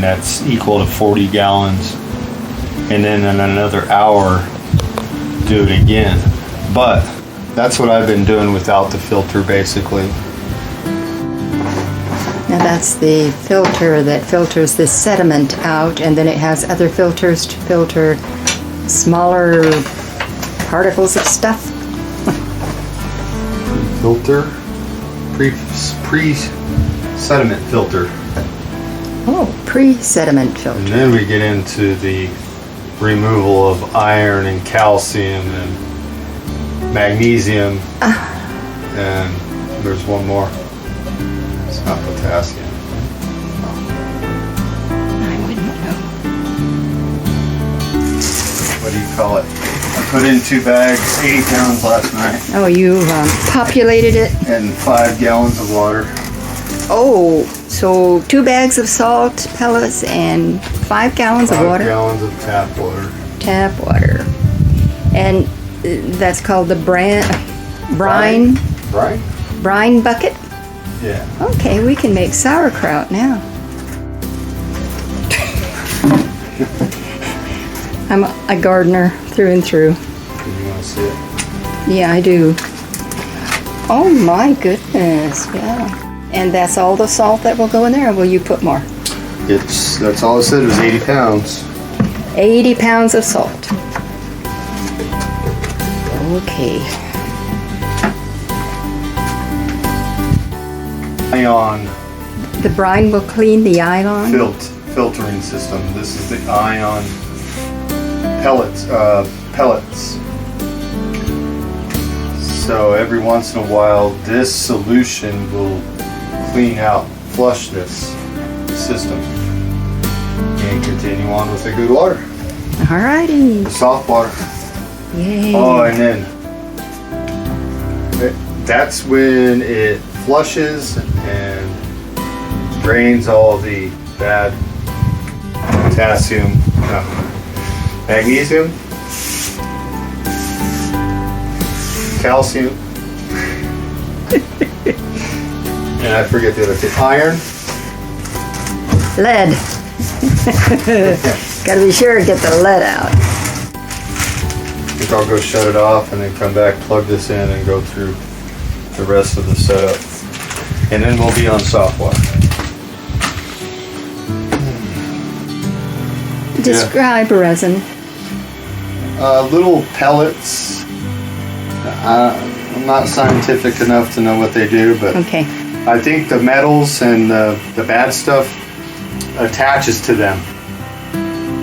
and that's equal to 40 gallons. And then in another hour, do it again. But that's what I've been doing without the filter, basically. Now that's the filter that filters the sediment out, and then it has other filters to filter smaller particles of stuff. Filter, pre-sediment filter. Oh, pre-sediment filter. And then we get into the removal of iron and calcium and magnesium. And there's one more. It's not potassium. I wouldn't know. What do you call it? I put in 2 bags, 80 pounds last night, Oh, you populated it. and 5 gallons of water. Oh, so 2 bags of salt pellets and 5 gallons of 5 water. gallons of tap water. Tap water. And that's called the brine Right? bucket. Yeah. Okay, we can make sauerkraut now. I'm a gardener through and through. Do you want to see it? Yeah, I do. Oh my goodness, yeah. And that's all the salt that will go in there, or will you put more? That's all it said was 80 pounds. 80 pounds of salt. Okay. Ion The brine will clean the ion? filtering system. This is the ion pellets. So every once in a while, this solution will clean out, flush this system, and continue on with the good water, Alrighty. the soft water. Yay. Oh, and then that's when it flushes and drains all the bad magnesium, calcium, and I forget the other two. Iron. Lead. Gotta be sure to get the lead out. I think I'll go shut it off and then come back, plug this in, and go through the rest of the setup. And then we'll be on soft water. Describe resin. Little pellets. I'm not scientific enough to know what they do, but Okay. I think the metals and the bad stuff attaches to them.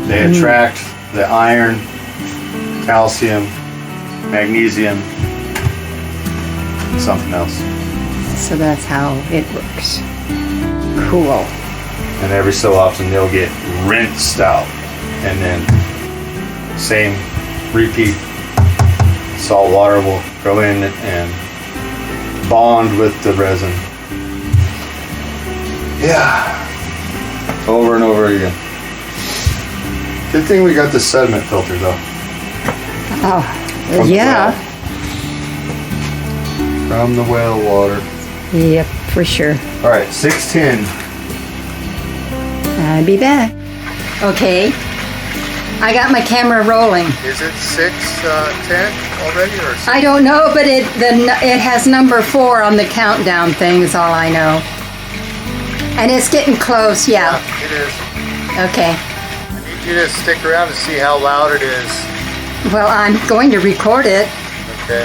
They attract the iron, calcium, magnesium, something else. So that's how it works. Cool. And every so often they'll get rinsed out, and then same repeat. Salt water will go in and bond with the resin. Yeah, over and over again. Good thing we got the sediment filter though. Oh, From the yeah. well. From the well water. Yep, for sure. All right, 6:10. I'll be back. Okay. I got my camera rolling. Is it 6:10 already or? I don't know, but it has number 4 on the countdown thing is all I know. And it's getting close, yeah. It is. Okay. I need you to stick around to see how loud it is. Well, I'm going to record it. Okay.